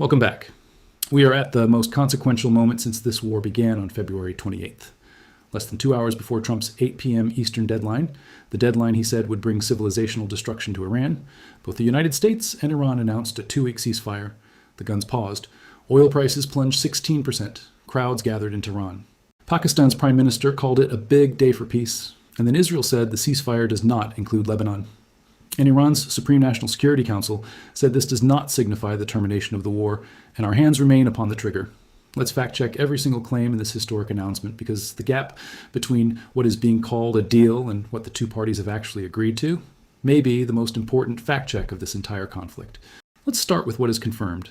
Welcome back. We are at the most consequential moment since this war began on February 28th. Less than 2 hours before Trump's 8 p.m. Eastern deadline, the deadline he said would bring civilizational destruction to Iran, both the United States and Iran announced a 2-week ceasefire. The guns paused. Oil prices plunged 16%. Crowds gathered in Tehran. Pakistan's prime minister called it a big day for peace, and then Israel said the ceasefire does not include Lebanon. And Iran's Supreme National Security Council said this does not signify the termination of the war, and our hands remain upon the trigger. Let's fact-check every single claim in this historic announcement, because the gap between what is being called a deal and what the two parties have actually agreed to may be the most important fact-check of this entire conflict. Let's start with what is confirmed.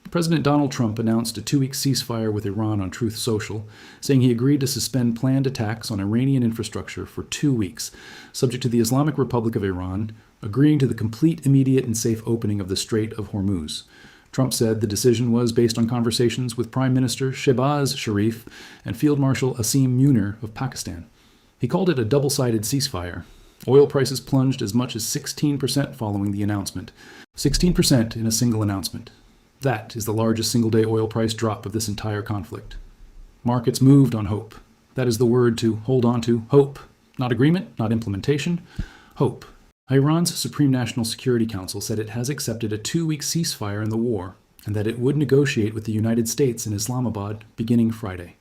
President Donald Trump announced a 2-week ceasefire with Iran on Truth Social, saying he agreed to suspend planned attacks on Iranian infrastructure for 2 weeks, subject to the Islamic Republic of Iran agreeing to the complete, immediate, and safe opening of the Strait of Hormuz. Trump said the decision was based on conversations with Prime Minister Shehbaz Sharif and Field Marshal Asim Munir of Pakistan. He called it a double-sided ceasefire. Oil prices plunged as much as 16% following the announcement. 16% in a single announcement. That is the largest single-day oil price drop of this entire conflict. Markets moved on hope. That is the word to hold on to. Hope. Not agreement, not implementation. Hope. Iran's Supreme National Security Council said it has accepted a 2-week ceasefire in the war and that it would negotiate with the United States in Islamabad beginning Friday.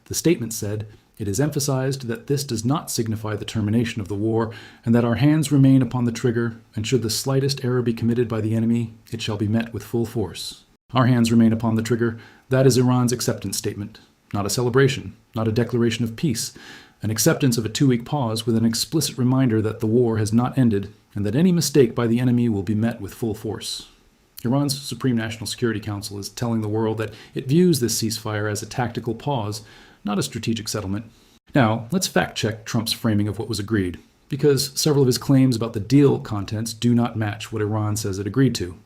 The statement said, "It is emphasized that this does not signify the termination of the war and that our hands remain upon the trigger, and should the slightest error be committed by the enemy, it shall be met with full force." Our hands remain upon the trigger. That is Iran's acceptance statement. Not a celebration, not a declaration of peace. An acceptance of a 2-week pause with an explicit reminder that the war has not ended and that any mistake by the enemy will be met with full force. Iran's Supreme National Security Council is telling the world that it views this ceasefire as a tactical pause, not a strategic settlement. Now, let's fact-check Trump's framing of what was agreed, because several of his claims about the deal contents do not match what Iran says it agreed to.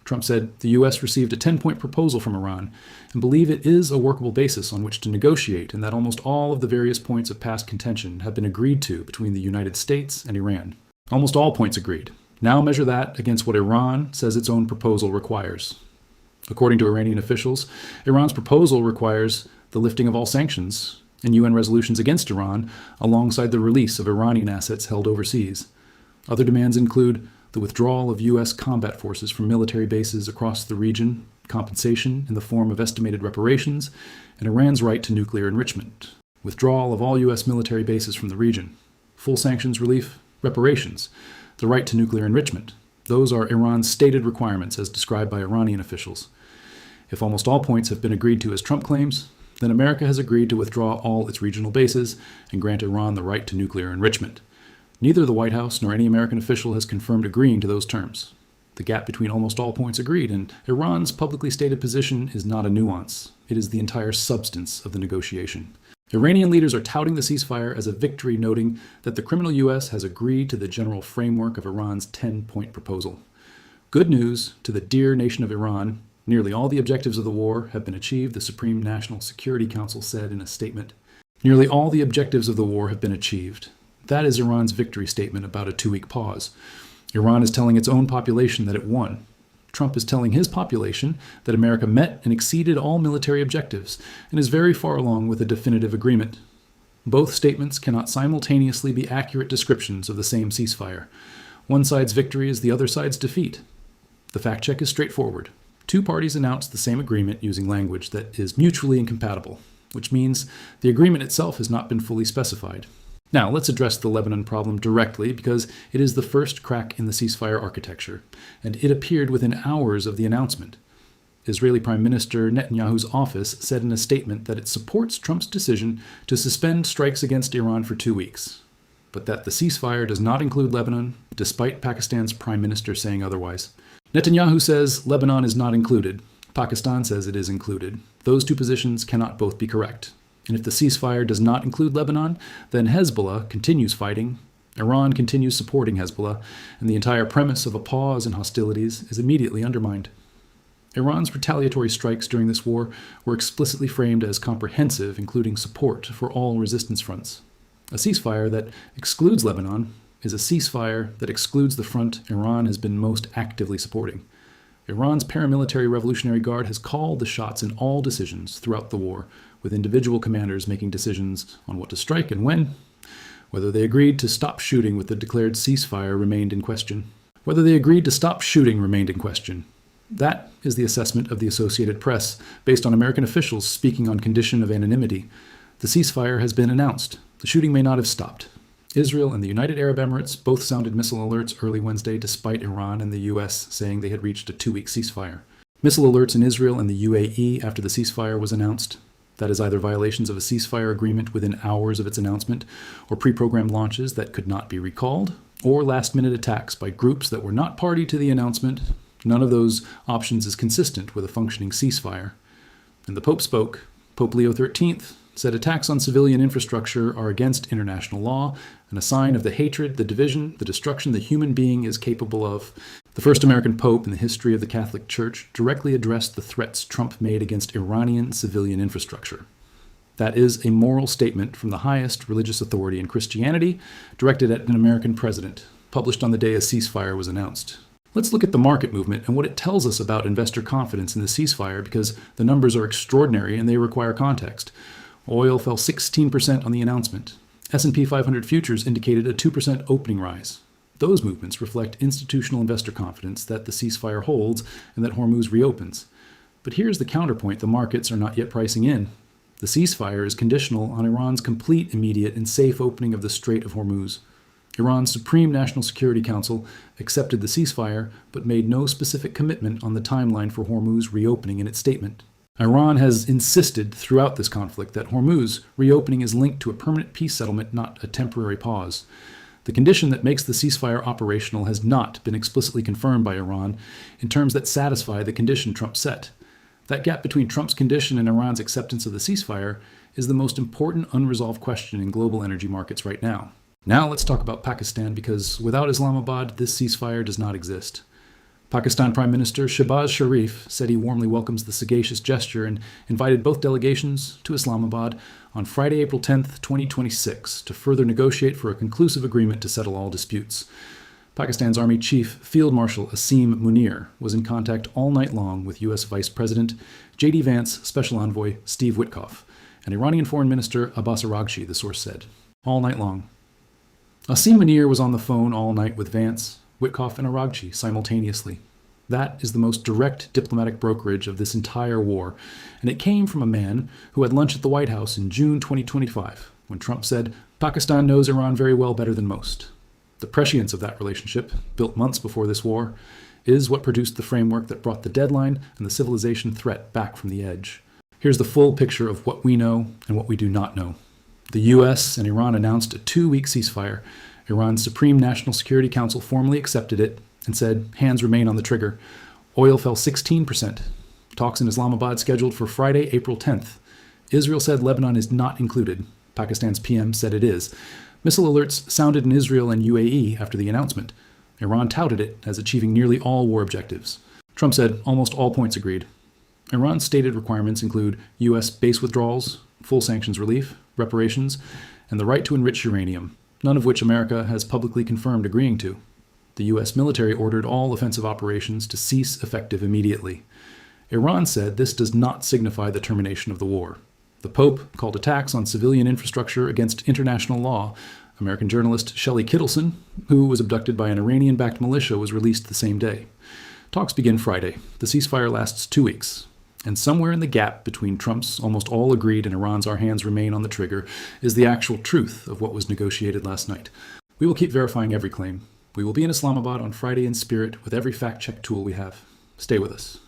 Trump said the U.S. received a 10-point proposal from Iran and believe it is a workable basis on which to negotiate, and that almost all of the various points of past contention have been agreed to between the United States and Iran. Almost all points agreed. Now measure that against what Iran says its own proposal requires. According to Iranian officials, Iran's proposal requires the lifting of all sanctions and UN resolutions against Iran alongside the release of Iranian assets held overseas. Other demands include the withdrawal of U.S. combat forces from military bases across the region, compensation in the form of estimated reparations, and Iran's right to nuclear enrichment. Withdrawal of all U.S. military bases from the region. Full sanctions relief, reparations, the right to nuclear enrichment. Those are Iran's stated requirements as described by Iranian officials. If almost all points have been agreed to as Trump claims, then America has agreed to withdraw all its regional bases and grant Iran the right to nuclear enrichment. Neither the White House nor any American official has confirmed agreeing to those terms. The gap between almost all points agreed and Iran's publicly stated position is not a nuance. It is the entire substance of the negotiation. Iranian leaders are touting the ceasefire as a victory, noting that the criminal U.S. has agreed to the general framework of Iran's 10-point proposal. Good news to the dear nation of Iran. Nearly all the objectives of the war have been achieved, the Supreme National Security Council said in a statement. Nearly all the objectives of the war have been achieved. That is Iran's victory statement about a 2-week pause. Iran is telling its own population that it won. Trump is telling his population that America met and exceeded all military objectives and is very far along with a definitive agreement. Both statements cannot simultaneously be accurate descriptions of the same ceasefire. One side's victory is the other side's defeat. The fact check is straightforward. Two parties announced the same agreement using language that is mutually incompatible, which means the agreement itself has not been fully specified. Now, let's address the Lebanon problem directly because it is the first crack in the ceasefire architecture, and it appeared within hours of the announcement. Israeli Prime Minister Netanyahu's office said in a statement that it supports Trump's decision to suspend strikes against Iran for 2 weeks, but that the ceasefire does not include Lebanon, despite Pakistan's Prime Minister saying otherwise. Netanyahu says Lebanon is not included. Pakistan says it is included. Those two positions cannot both be correct. And if the ceasefire does not include Lebanon, then Hezbollah continues fighting, Iran continues supporting Hezbollah, and the entire premise of a pause in hostilities is immediately undermined. Iran's retaliatory strikes during this war were explicitly framed as comprehensive, including support for all resistance fronts. A ceasefire that excludes Lebanon is a ceasefire that excludes the front Iran has been most actively supporting. Iran's paramilitary Revolutionary Guard has called the shots in all decisions throughout the war, with individual commanders making decisions on what to strike and when. Whether they agreed to stop shooting with the declared ceasefire remained in question. That is the assessment of the Associated Press, based on American officials speaking on condition of anonymity. The ceasefire has been announced. The shooting may not have stopped. Israel and the United Arab Emirates both sounded missile alerts early Wednesday, despite Iran and the U.S. saying they had reached a 2-week ceasefire. Missile alerts in Israel and the UAE after the ceasefire was announced. That is either violations of a ceasefire agreement within hours of its announcement, or pre-programmed launches that could not be recalled, or last-minute attacks by groups that were not party to the announcement. None of those options is consistent with a functioning ceasefire. And the Pope spoke. Pope Leo XIII said attacks on civilian infrastructure are against international law and a sign of the hatred, the division, the destruction the human being is capable of. The first American pope in the history of the Catholic Church directly addressed the threats Trump made against Iranian civilian infrastructure. That is a moral statement from the highest religious authority in Christianity, directed at an American president, published on the day a ceasefire was announced. Let's look at the market movement and what it tells us about investor confidence in the ceasefire, because the numbers are extraordinary and they require context. Oil fell 16% on the announcement. S&P 500 futures indicated a 2% opening rise. Those movements reflect institutional investor confidence that the ceasefire holds and that Hormuz reopens. But here's the counterpoint the markets are not yet pricing in. The ceasefire is conditional on Iran's complete, immediate, and safe opening of the Strait of Hormuz. Iran's Supreme National Security Council accepted the ceasefire, but made no specific commitment on the timeline for Hormuz reopening in its statement. Iran has insisted throughout this conflict that Hormuz reopening is linked to a permanent peace settlement, not a temporary pause. The condition that makes the ceasefire operational has not been explicitly confirmed by Iran in terms that satisfy the condition Trump set. That gap between Trump's condition and Iran's acceptance of the ceasefire is the most important unresolved question in global energy markets right now. Now let's talk about Pakistan, because without Islamabad, this ceasefire does not exist. Pakistan Prime Minister Shehbaz Sharif said he warmly welcomes the sagacious gesture and invited both delegations to Islamabad on Friday, April 10, 2026, to further negotiate for a conclusive agreement to settle all disputes. Pakistan's Army Chief Field Marshal Asim Munir was in contact all night long with U.S. Vice President J.D. Vance, Special Envoy Steve Witkoff, and Iranian Foreign Minister Abbas Araghchi, the source said. All night long. Asim Munir was on the phone all night with Vance, Witkoff, and Araghchi simultaneously. That is the most direct diplomatic brokerage of this entire war, and it came from a man who had lunch at the White House in June 2025, when Trump said, "Pakistan knows Iran very well, better than most." The prescience of that relationship, built months before this war, is what produced the framework that brought the deadline and the civilization threat back from the edge. Here's the full picture of what we know and what we do not know. The U.S. and Iran announced a 2-week ceasefire. Iran's Supreme National Security Council formally accepted it and said, hands remain on the trigger. Oil fell 16%. Talks in Islamabad scheduled for Friday, April 10th. Israel said Lebanon is not included. Pakistan's PM said it is. Missile alerts sounded in Israel and UAE after the announcement. Iran touted it as achieving nearly all war objectives. Trump said almost all points agreed. Iran's stated requirements include U.S. base withdrawals, full sanctions relief, reparations, and the right to enrich uranium, none of which America has publicly confirmed agreeing to. The U.S. military ordered all offensive operations to cease effective immediately. Iran said this does not signify the termination of the war. The Pope called attacks on civilian infrastructure against international law. American journalist Shelley Kittleson, who was abducted by an Iranian-backed militia, was released the same day. Talks begin Friday. The ceasefire lasts 2 weeks. And somewhere in the gap between Trump's almost all agreed and Iran's our hands remain on the trigger is the actual truth of what was negotiated last night. We will keep verifying every claim. We will be in Islamabad on Friday in spirit with every fact-check tool we have. Stay with us.